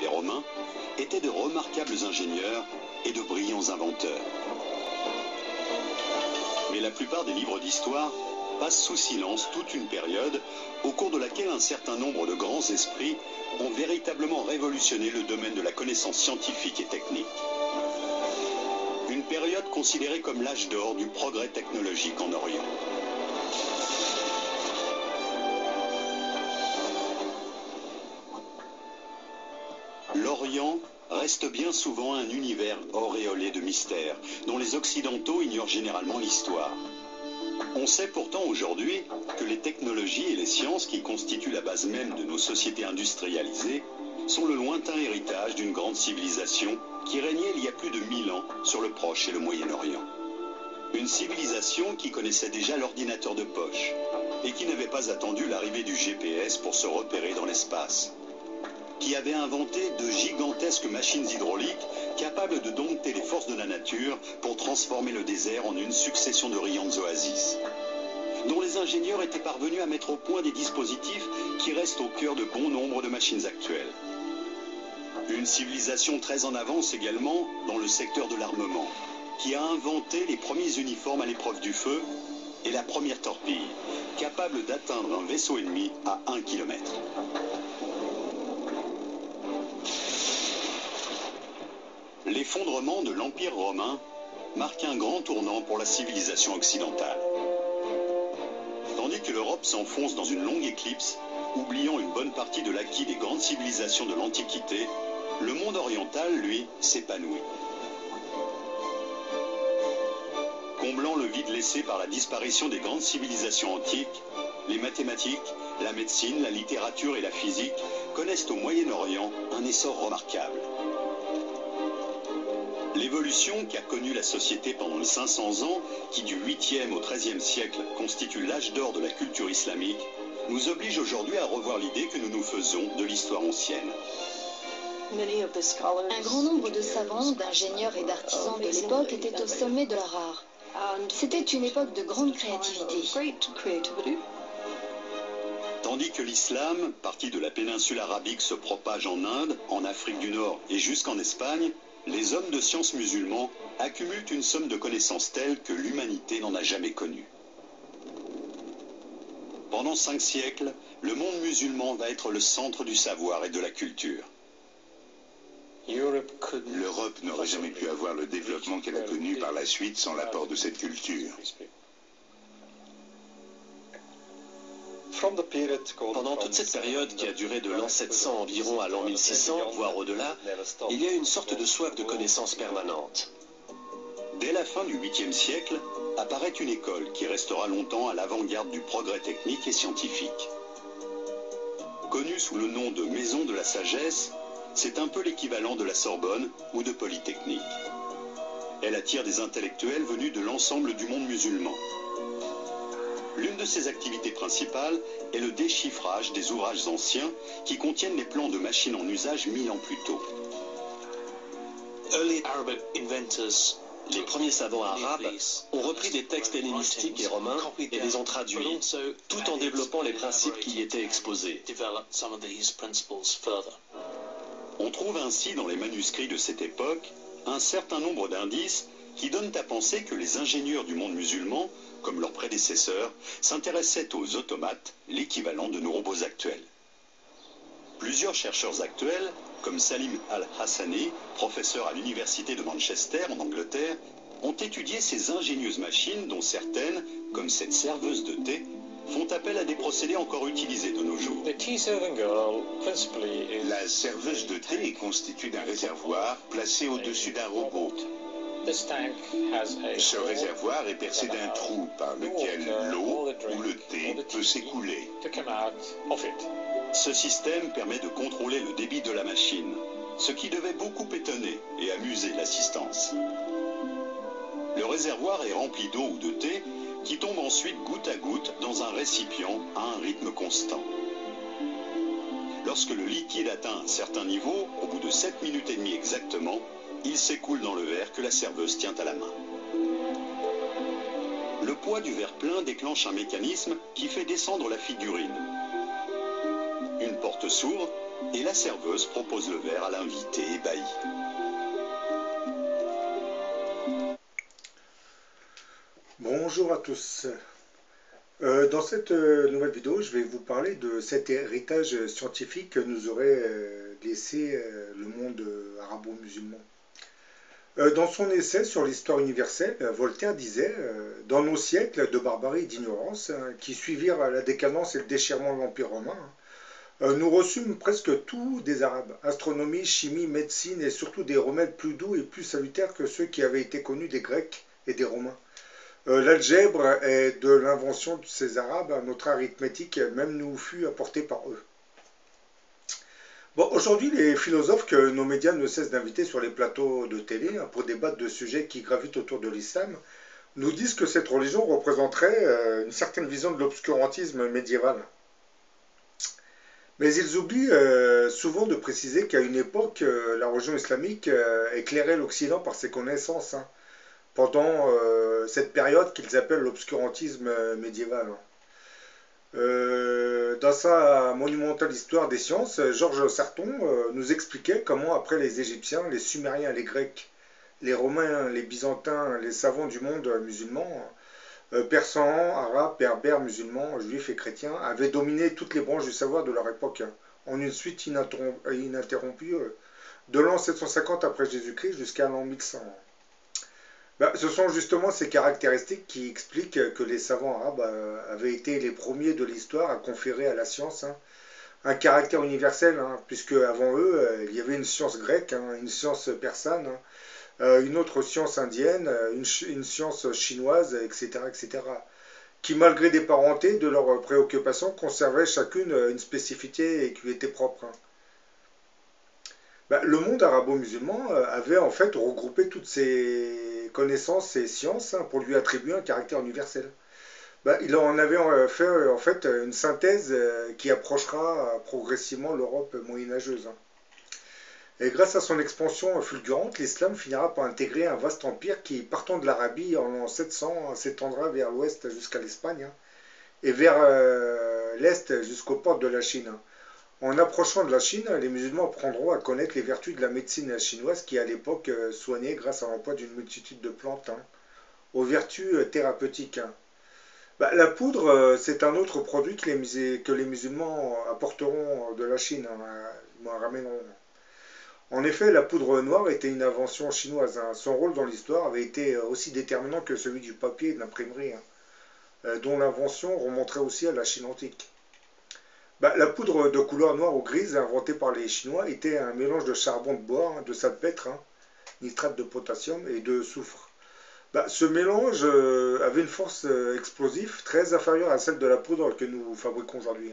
Les Romains étaient de remarquables ingénieurs et de brillants inventeurs. Mais la plupart des livres d'histoire passent sous silence toute une période au cours de laquelle un certain nombre de grands esprits ont véritablement révolutionné le domaine de la connaissance scientifique et technique. Une période considérée comme l'âge d'or du progrès technologique en Orient. L'Orient reste bien souvent un univers auréolé de mystères, dont les Occidentaux ignorent généralement l'histoire. On sait pourtant aujourd'hui que les technologies et les sciences qui constituent la base même de nos sociétés industrialisées sont le lointain héritage d'une grande civilisation qui régnait il y a plus de 1000 ans sur le Proche et le Moyen-Orient. Une civilisation qui connaissait déjà l'ordinateur de poche et qui n'avait pas attendu l'arrivée du GPS pour se repérer dans l'espace. Qui avait inventé de gigantesques machines hydrauliques capables de dompter les forces de la nature pour transformer le désert en une succession de riantes oasis. Dont les ingénieurs étaient parvenus à mettre au point des dispositifs qui restent au cœur de bon nombre de machines actuelles. Une civilisation très en avance également dans le secteur de l'armement, qui a inventé les premiers uniformes à l'épreuve du feu et la première torpille, capable d'atteindre un vaisseau ennemi à 1 km. L'effondrement de l'Empire romain marque un grand tournant pour la civilisation occidentale. Tandis que l'Europe s'enfonce dans une longue éclipse, oubliant une bonne partie de l'acquis des grandes civilisations de l'Antiquité, le monde oriental, lui, s'épanouit. Comblant le vide laissé par la disparition des grandes civilisations antiques, les mathématiques, la médecine, la littérature et la physique connaissent au Moyen-Orient un essor remarquable. L'évolution qu'a connue la société pendant les 500 ans, qui du 8e au 13e siècle constitue l'âge d'or de la culture islamique, nous oblige aujourd'hui à revoir l'idée que nous nous faisons de l'histoire ancienne. Un grand nombre de savants, d'ingénieurs et d'artisans de l'époque étaient au sommet de leur art. C'était une époque de grande créativité. Tandis que l'islam, parti de la péninsule arabique, se propage en Inde, en Afrique du Nord et jusqu'en Espagne, les hommes de science musulmans accumulent une somme de connaissances telles que l'humanité n'en a jamais connue. Pendant 5 siècles, le monde musulman va être le centre du savoir et de la culture. L'Europe n'aurait jamais pu avoir le développement qu'elle a connu par la suite sans l'apport de cette culture. Pendant toute cette période qui a duré de l'an 700 environ à l'an 1600, voire au-delà, il y a une sorte de soif de connaissance permanente. Dès la fin du 8e siècle, apparaît une école qui restera longtemps à l'avant-garde du progrès technique et scientifique. Connue sous le nom de Maison de la Sagesse, c'est un peu l'équivalent de la Sorbonne ou de Polytechnique. Elle attire des intellectuels venus de l'ensemble du monde musulman. L'une de ses activités principales est le déchiffrage des ouvrages anciens qui contiennent les plans de machines en usage 1000 ans plus tôt. Les premiers savants arabes ont repris des textes hellénistiques et romains et les ont traduits, tout en développant les principes qui y étaient exposés. On trouve ainsi dans les manuscrits de cette époque un certain nombre d'indices qui donnent à penser que les ingénieurs du monde musulman, comme leurs prédécesseurs, s'intéressaient aux automates, l'équivalent de nos robots actuels. Plusieurs chercheurs actuels, comme Salim Al-Hassani, professeur à l'université de Manchester en Angleterre, ont étudié ces ingénieuses machines dont certaines, comme cette serveuse de thé, font appel à des procédés encore utilisés de nos jours. La serveuse de thé est constituée d'un réservoir placé au-dessus d'un robot. Ce réservoir est percé d'un trou par lequel l'eau ou le thé peut s'écouler. Ce système permet de contrôler le débit de la machine, ce qui devait beaucoup étonner et amuser l'assistance. Le réservoir est rempli d'eau ou de thé qui tombe ensuite goutte à goutte dans un récipient à un rythme constant. Lorsque le liquide atteint un certain niveau, au bout de 7 minutes et demie exactement, il s'écoule dans le verre que la serveuse tient à la main. Le poids du verre plein déclenche un mécanisme qui fait descendre la figurine. Une porte s'ouvre Et la serveuse propose le verre à l'invité ébahi. Bonjour à tous. Dans cette nouvelle vidéo, je vais vous parler de cet héritage scientifique que nous aurait laissé le monde arabo-musulman. Dans son essai sur l'histoire universelle, Voltaire disait dans nos siècles de barbarie et d'ignorance qui suivirent la décadence et le déchirement de l'Empire romain, nous reçûmes presque tout des Arabes, astronomie, chimie, médecine et surtout des remèdes plus doux et plus salutaires que ceux qui avaient été connus des Grecs et des Romains. L'algèbre est de l'invention de ces Arabes, notre arithmétique même nous fut apportée par eux. Bon, aujourd'hui, les philosophes que nos médias ne cessent d'inviter sur les plateaux de télé pour débattre de sujets qui gravitent autour de l'islam, nous disent que cette religion représenterait une certaine vision de l'obscurantisme médiéval. Mais ils oublient souvent de préciser qu'à une époque, la religion islamique éclairait l'Occident par ses connaissances, pendant cette période qu'ils appellent l'obscurantisme médiéval. Dans sa monumentale histoire des sciences, Georges Sarton nous expliquait comment, après les Égyptiens, les Sumériens, les Grecs, les Romains, les Byzantins, les savants du monde musulman, persans, arabes, berbères, musulmans, juifs et chrétiens, avaient dominé toutes les branches du savoir de leur époque, en une suite ininterrompue, de l'an 750 après Jésus-Christ jusqu'à l'an 1100. Ce sont justement ces caractéristiques qui expliquent que les savants arabes avaient été les premiers de l'histoire à conférer à la science un caractère universel, puisque avant eux, il y avait une science grecque, une science persane, une autre science indienne, une science chinoise, etc., etc., qui, malgré des parentés de leurs préoccupations, conservaient chacune une spécificité qui lui était propre. Le monde arabo-musulman avait en fait regroupé toutes ces connaissances et sciences pour lui attribuer un caractère universel. Il en avait fait en fait une synthèse qui approchera progressivement l'Europe moyenâgeuse. Et grâce à son expansion fulgurante, l'islam finira par intégrer un vaste empire qui, partant de l'Arabie en l'an 700, s'étendra vers l'ouest jusqu'à l'Espagne et vers l'est jusqu'aux portes de la Chine. En approchant de la Chine, les musulmans apprendront à connaître les vertus de la médecine chinoise qui, à l'époque, soignait grâce à l'emploi d'une multitude de plantes aux vertus thérapeutiques. La poudre, c'est un autre produit que les musulmans apporteront de la Chine, ramèneront. En effet, la poudre noire était une invention chinoise. Son rôle dans l'histoire avait été aussi déterminant que celui du papier et de l'imprimerie, dont l'invention remonterait aussi à la Chine antique. La poudre de couleur noire ou grise inventée par les Chinois était un mélange de charbon de bois, de salpêtre, nitrate de potassium et de soufre. Ce mélange avait une force explosive très inférieure à celle de la poudre que nous fabriquons aujourd'hui.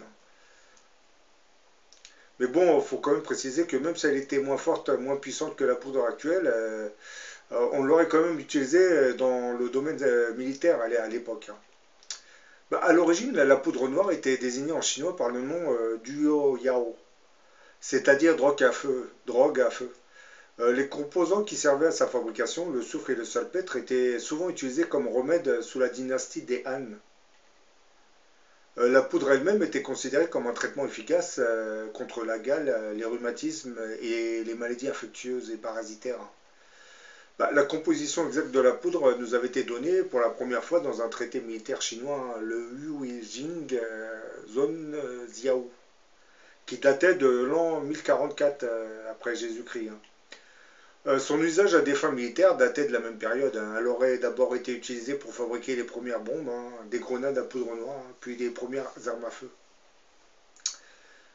Mais bon, il faut quand même préciser que même si elle était moins forte, moins puissante que la poudre actuelle, on l'aurait quand même utilisée dans le domaine militaire à l'époque. À l'origine, la poudre noire était désignée en chinois par le nom duo yao, c'est-à-dire drogue à feu. Les composants qui servaient à sa fabrication, le soufre et le salpêtre, étaient souvent utilisés comme remède sous la dynastie des Han. La poudre elle-même était considérée comme un traitement efficace contre la gale, les rhumatismes et les maladies infectieuses et parasitaires. La composition exacte de la poudre nous avait été donnée pour la première fois dans un traité militaire chinois, le Yuijing Zhonziao, qui datait de l'an 1044 après Jésus-Christ. Son usage à des fins militaires datait de la même période. Elle aurait d'abord été utilisée pour fabriquer les premières bombes, des grenades à poudre noire, puis les premières armes à feu.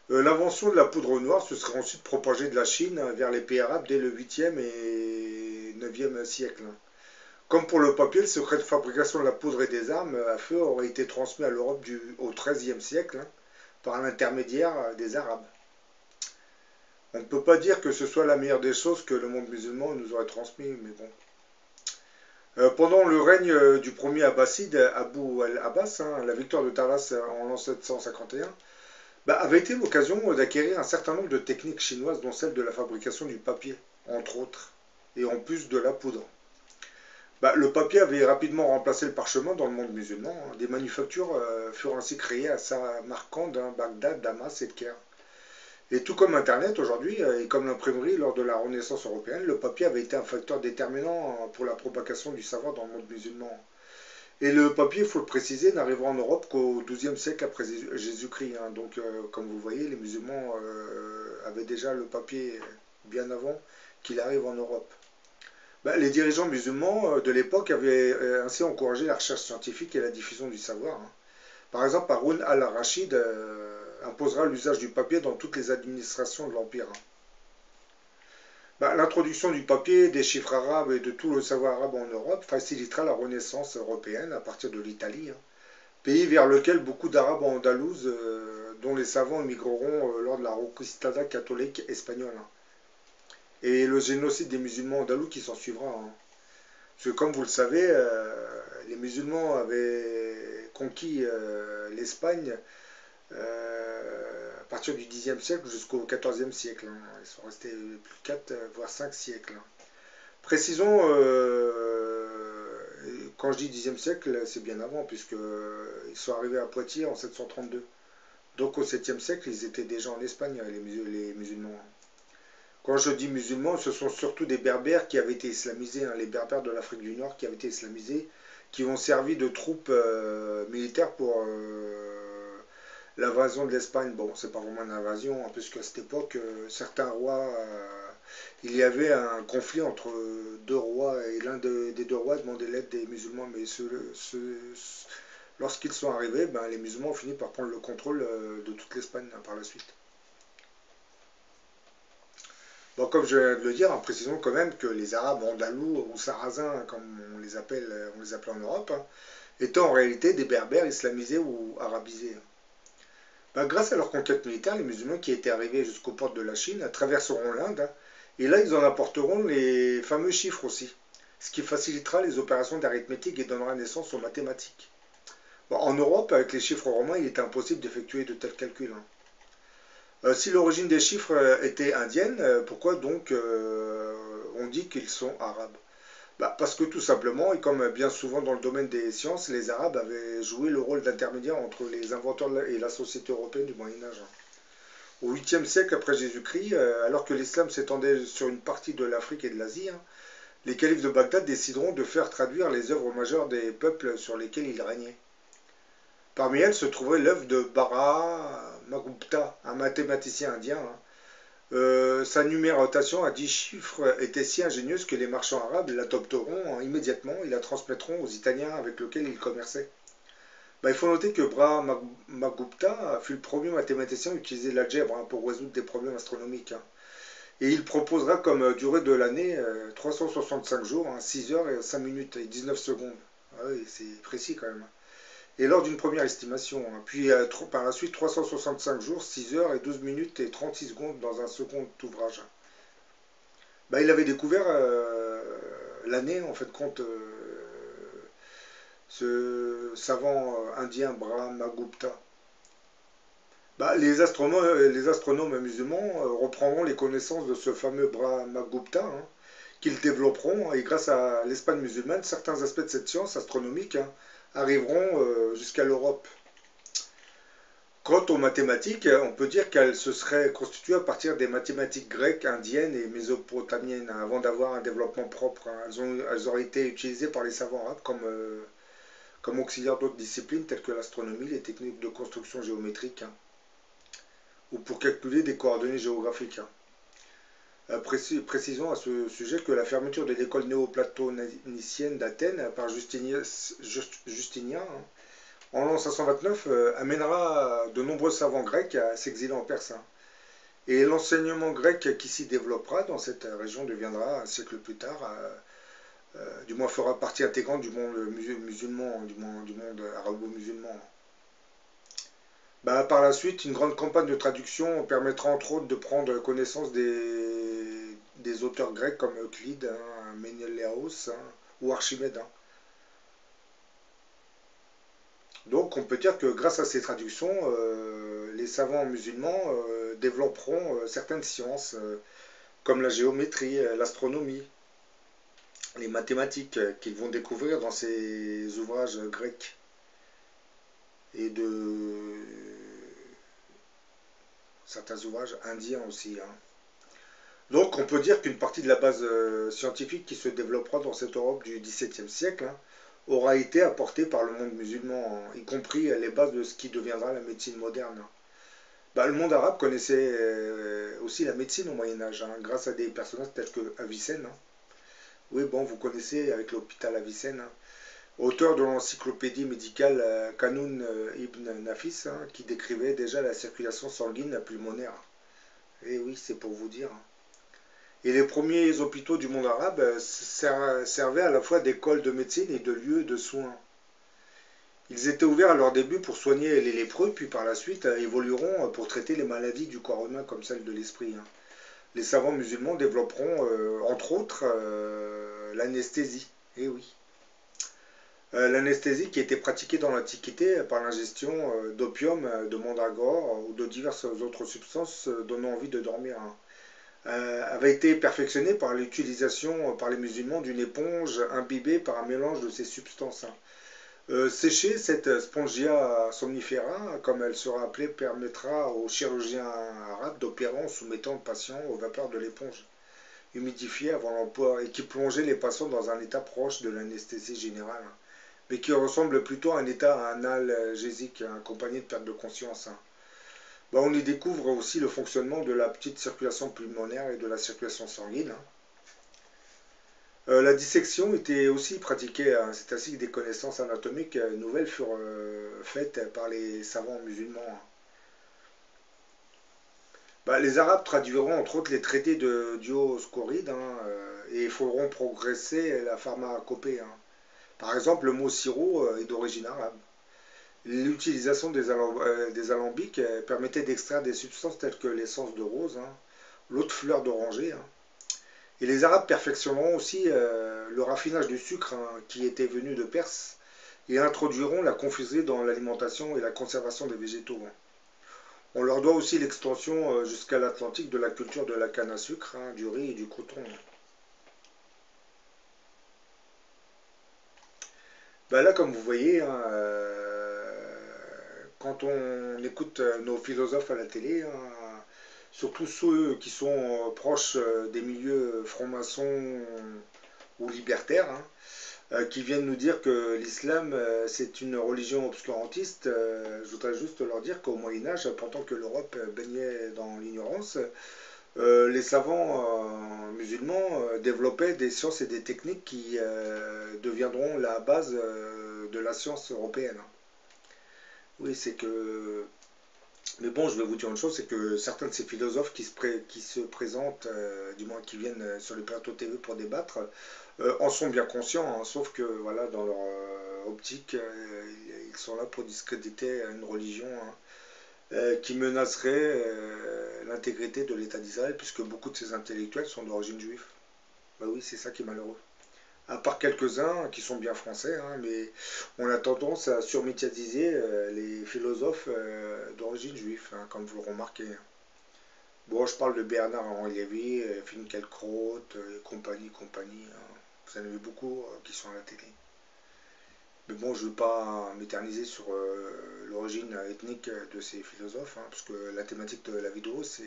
L'invention de la poudre noire se serait ensuite propagée de la Chine vers les pays arabes dès le 8e et 9e siècle. Comme pour le papier, le secret de fabrication de la poudre et des armes à feu aurait été transmis à l'Europe au XIIIe siècle par l'intermédiaire des Arabes. On ne peut pas dire que ce soit la meilleure des choses que le monde musulman nous aurait transmis, mais bon. Pendant le règne du premier abbasside, Abu al-Abbas, la victoire de Talas en l'an 751, avait été l'occasion d'acquérir un certain nombre de techniques chinoises, dont celle de la fabrication du papier, entre autres, et en plus de la poudre. Le papier avait rapidement remplacé le parchemin dans le monde musulman. Des manufactures furent ainsi créées à Samarcande, Bagdad, Damas et Caire. Et tout comme Internet aujourd'hui, et comme l'imprimerie lors de la Renaissance européenne, le papier avait été un facteur déterminant pour la propagation du savoir dans le monde musulman. Et le papier, il faut le préciser, n'arrivera en Europe qu'au XIIe siècle après Jésus-Christ. Hein. Donc, comme vous voyez, les musulmans avaient déjà le papier bien avant qu'il arrive en Europe. Ben, les dirigeants musulmans de l'époque avaient ainsi encouragé la recherche scientifique et la diffusion du savoir. Hein. Par exemple, Haroun al-Rachid imposera l'usage du papier dans toutes les administrations de l'Empire. Hein. Ben, l'introduction du papier, des chiffres arabes et de tout le savoir arabe en Europe facilitera la renaissance européenne à partir de l'Italie, hein, pays vers lequel beaucoup d'Arabes andalous, dont les savants émigreront lors de la Reconquista catholique espagnole. Hein. Et le génocide des musulmans andalous qui s'en suivra. Hein. Parce que comme vous le savez, les musulmans avaient conquis l'Espagne à partir du Xe siècle jusqu'au XIVe siècle. Hein. Ils sont restés plus de 4 voire 5 siècles. Hein. Précisons, quand je dis Xe siècle, c'est bien avant, puisqu'ils sont arrivés à Poitiers en 732. Donc au 7e siècle, ils étaient déjà en Espagne, les musulmans. Quand je dis musulmans, ce sont surtout des berbères qui avaient été islamisés, hein, les berbères de l'Afrique du Nord qui avaient été islamisés, qui ont servi de troupes militaires pour l'invasion de l'Espagne. Bon, c'est pas vraiment une invasion, hein, puisqu'à cette époque, certains rois, il y avait un conflit entre deux rois, et l'un des deux rois demandait l'aide des musulmans, mais lorsqu'ils sont arrivés, ben, les musulmans ont fini par prendre le contrôle de toute l'Espagne hein, par la suite. Bon, comme je viens de le dire, en précisant quand même que les Arabes andalous ou sarrasins, comme on les appelait en Europe, hein, étaient en réalité des berbères islamisés ou arabisés. Ben, grâce à leur conquête militaire, les musulmans qui étaient arrivés jusqu'aux portes de la Chine traverseront l'Inde, hein, et là ils en apporteront les fameux chiffres aussi, ce qui facilitera les opérations d'arithmétique et donnera naissance aux mathématiques. Bon, en Europe, avec les chiffres romains, il était impossible d'effectuer de tels calculs. Hein. Si l'origine des chiffres était indienne, pourquoi donc on dit qu'ils sont arabes? Bah, parce que tout simplement, et comme bien souvent dans le domaine des sciences, les Arabes avaient joué le rôle d'intermédiaire entre les inventeurs et la société européenne du Moyen-Âge. Au 8e siècle après Jésus-Christ, alors que l'islam s'étendait sur une partie de l'Afrique et de l'Asie, hein, les califes de Bagdad décideront de faire traduire les œuvres majeures des peuples sur lesquels ils régnaient. Parmi elles se trouverait l'œuvre de Brahmagupta, un mathématicien indien. Hein. Sa numérotation à 10 chiffres était si ingénieuse que les marchands arabes l'adopteront immédiatement et la transmettront aux Italiens avec lesquels ils commerçaient. Ben, il faut noter que Brahmagupta fut le premier mathématicien à utiliser l'algèbre hein, pour résoudre des problèmes astronomiques. Hein. Et il proposera comme durée de l'année 365 jours, hein, 6 heures et 5 minutes et 19 secondes. Ah oui, c'est précis quand même. Et lors d'une première estimation, hein. Puis par la suite 365 jours, 6 heures et 12 minutes et 36 secondes dans un second ouvrage. Ben, il avait découvert l'année, en fait, compte ce savant indien Brahmagupta. Ben, les astronomes musulmans reprendront les connaissances de ce fameux Brahmagupta, hein, qu'ils développeront, et grâce à l'Espagne musulmane, certains aspects de cette science astronomique hein, arriveront jusqu'à l'Europe. Quant aux mathématiques, on peut dire qu'elles se seraient constituées à partir des mathématiques grecques, indiennes et mésopotamiennes, hein, avant d'avoir un développement propre. Hein. Elles auraient été utilisées par les savants arabes comme auxiliaires d'autres disciplines telles que l'astronomie, les techniques de construction géométrique, hein, ou pour calculer des coordonnées géographiques. Hein. Précisons à ce sujet que la fermeture de l'école néoplatonicienne d'Athènes par Justinien hein, en l'an 529 amènera de nombreux savants grecs à s'exiler en Perse. Hein. Et l'enseignement grec qui s'y développera dans cette région deviendra un siècle plus tard, du moins fera partie intégrante du monde musulman, du monde arabo-musulman. Bah, par la suite, une grande campagne de traduction permettra entre autres de prendre connaissance des auteurs grecs comme Euclide, hein, Ménéléos hein, ou Archimède. Hein. Donc on peut dire que grâce à ces traductions, les savants musulmans développeront certaines sciences comme la géométrie, l'astronomie, les mathématiques qu'ils vont découvrir dans ces ouvrages grecs. Et certains ouvrages indiens aussi. Hein. Donc on peut dire qu'une partie de la base scientifique qui se développera dans cette Europe du XVIIe siècle hein, aura été apportée par le monde musulman, hein, y compris les bases de ce qui deviendra la médecine moderne. Hein. Bah, le monde arabe connaissait aussi la médecine au Moyen-Âge, hein, grâce à des personnages tels que Avicenne. Hein. Oui, bon, vous connaissez avec l'hôpital Avicenne, hein, auteur de l'encyclopédie médicale Qanun ibn Nafis, hein, qui décrivait déjà la circulation sanguine pulmonaire. Et oui, c'est pour vous dire. Hein. Et les premiers hôpitaux du monde arabe servaient à la fois d'école de médecine et de lieux de soins. Ils étaient ouverts à leur début pour soigner les lépreux, puis par la suite évolueront pour traiter les maladies du corps humain comme celles de l'esprit. Hein. Les savants musulmans développeront, entre autres, l'anesthésie. Eh oui. L'anesthésie qui était pratiquée dans l'Antiquité par l'ingestion d'opium, de mandragore ou de diverses autres substances donnant envie de dormir. Hein. Avait été perfectionnée par l'utilisation par les musulmans d'une éponge imbibée par un mélange de ces substances. Sécher cette spongia somnifera, comme elle sera appelée, permettra aux chirurgiens arabes d'opérer en soumettant le patient aux vapeurs de l'éponge humidifiée avant l'emploi et qui plongeait les patients dans un état proche de l'anesthésie générale, mais qui ressemble plutôt à un état analgésique accompagné de perte de conscience. Bah, on y découvre aussi le fonctionnement de la petite circulation pulmonaire et de la circulation sanguine. La dissection était aussi pratiquée, hein, c'est ainsi que des connaissances anatomiques nouvelles furent faites par les savants musulmans. Hein. Bah, les Arabes traduiront entre autres les traités de Dioscoride hein, et feront progresser la pharmacopée. Hein. Par exemple, le mot sirop est d'origine arabe. L'utilisation des alambics permettait d'extraire des substances telles que l'essence de rose, hein, l'eau de fleur d'oranger. Hein. Et les Arabes perfectionneront aussi le raffinage du sucre hein, qui était venu de Perse et introduiront la confiserie dans l'alimentation et la conservation des végétaux. Hein. On leur doit aussi l'extension jusqu'à l'Atlantique de la culture de la canne à sucre, hein, du riz et du coton. Ben là, comme vous voyez, hein, quand on écoute nos philosophes à la télé, hein, surtout ceux qui sont proches des milieux francs-maçons ou libertaires, hein, qui viennent nous dire que l'islam c'est une religion obscurantiste, je voudrais juste leur dire qu'au Moyen-Âge, pendant que l'Europe baignait dans l'ignorance, les savants musulmans développaient des sciences et des techniques qui deviendront la base de la science européenne. Oui, c'est que... Mais bon, je vais vous dire une chose, c'est que certains de ces philosophes qui se présentent, du moins qui viennent sur le plateau TV pour débattre, en sont bien conscients, hein, sauf que voilà, dans leur optique, ils sont là pour discréditer une religion hein, qui menacerait l'intégrité de l'État d'Israël, puisque beaucoup de ces intellectuels sont d'origine juive. Bah oui, c'est ça qui est malheureux. À part quelques-uns qui sont bien français, hein, mais on a tendance à surmédiatiser les philosophes d'origine juive, hein, comme vous le remarquez. Bon, je parle de Bernard-Henri Lévy, Finkielkraut, compagnie. Hein. Vous en avez beaucoup qui sont à la télé. Mais bon, je ne veux pas m'éterniser sur l'origine ethnique de ces philosophes, hein, parce que la thématique de la vidéo, c'est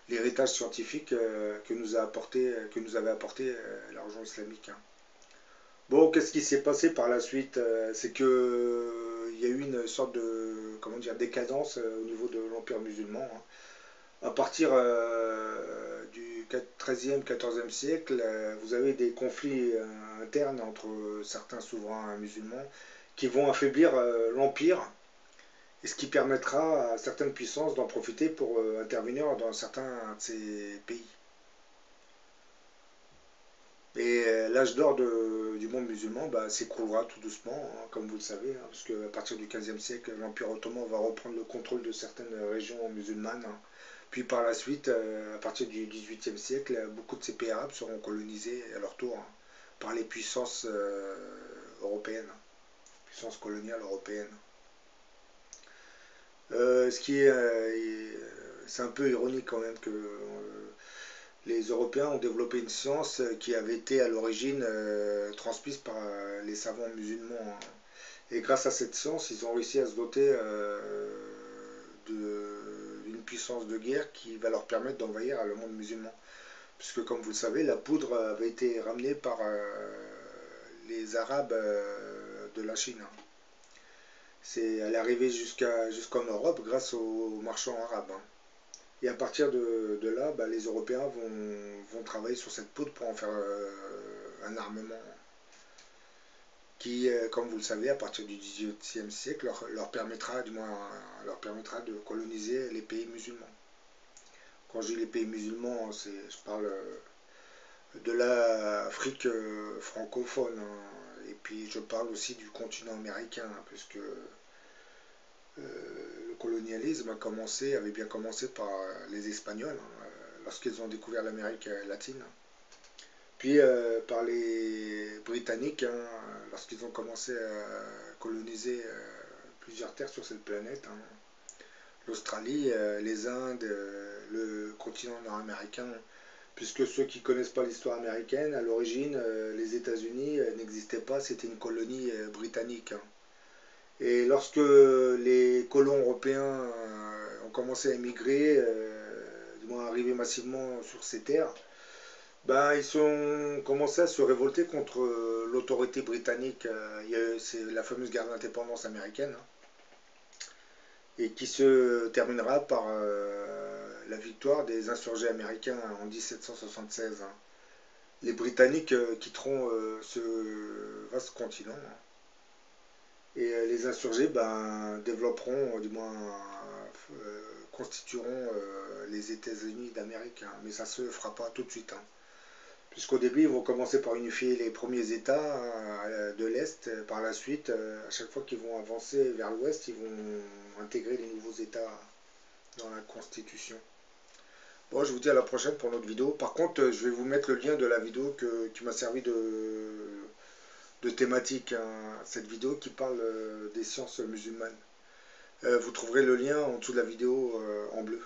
l'héritage scientifique que nous avait apporté la religion islamique. Hein. Bon, qu'est-ce qui s'est passé par la suite? C'est que il y a eu une sorte de décadence au niveau de l'Empire musulman. Hein. À partir du XIIIe, XIVe siècle, vous avez des conflits internes entre certains souverains musulmans qui vont affaiblir l'Empire, et ce qui permettra à certaines puissances d'en profiter pour intervenir dans certains de ces pays. Et l'âge d'or du monde musulman s'écroulera tout doucement, hein, comme vous le savez, hein, parce qu'à partir du XVe siècle, l'Empire ottoman va reprendre le contrôle de certaines régions musulmanes. Hein. Puis par la suite, à partir du XVIIIe siècle, beaucoup de ces pays arabes seront colonisés à leur tour hein, par les puissances européennes, puissances coloniales européennes. C'est un peu ironique quand même que les Européens ont développé une science qui avait été à l'origine transmise par les savants musulmans. Hein. Et grâce à cette science, ils ont réussi à se doter puissance de guerre qui va leur permettre d'envahir le monde musulman. Puisque comme vous le savez, la poudre avait été ramenée par les Arabes de la Chine. Elle est arrivée jusqu'en Europe grâce aux marchands arabes. Et à partir de là, les Européens vont travailler sur cette poudre pour en faire un armement qui, comme vous le savez, à partir du XVIIIe siècle, leur permettra de coloniser les pays musulmans. Quand je dis les pays musulmans, je parle de l'Afrique francophone, et puis je parle aussi du continent américain, puisque le colonialisme avait bien commencé par les Espagnols, lorsqu'ils ont découvert l'Amérique latine. Puis par les Britanniques, lorsqu'ils ont commencé à coloniser plusieurs terres sur cette planète. L'Australie, les Indes, le continent nord-américain, puisque ceux qui ne connaissent pas l'histoire américaine, à l'origine, les États-Unis n'existaient pas, c'était une colonie britannique. Et lorsque les colons européens ont commencé à émigrer, du moins à arriver massivement sur ces terres, ils ont commencé à se révolter contre l'autorité britannique. C'est la fameuse guerre d'indépendance américaine, et qui se terminera par la victoire des insurgés américains en 1776. Les Britanniques quitteront ce vaste continent, et les insurgés développeront, du moins constitueront les États-Unis d'Amérique, mais ça ne se fera pas tout de suite. Puisqu'au début, ils vont commencer par unifier les premiers États de l'Est. Par la suite, à chaque fois qu'ils vont avancer vers l'Ouest, ils vont intégrer les nouveaux États dans la Constitution. Bon, je vous dis à la prochaine pour notre vidéo. Par contre, je vais vous mettre le lien de la vidéo qui m'a servi de thématique. Cette vidéo qui parle des sciences musulmanes. Vous trouverez le lien en dessous de la vidéo en bleu.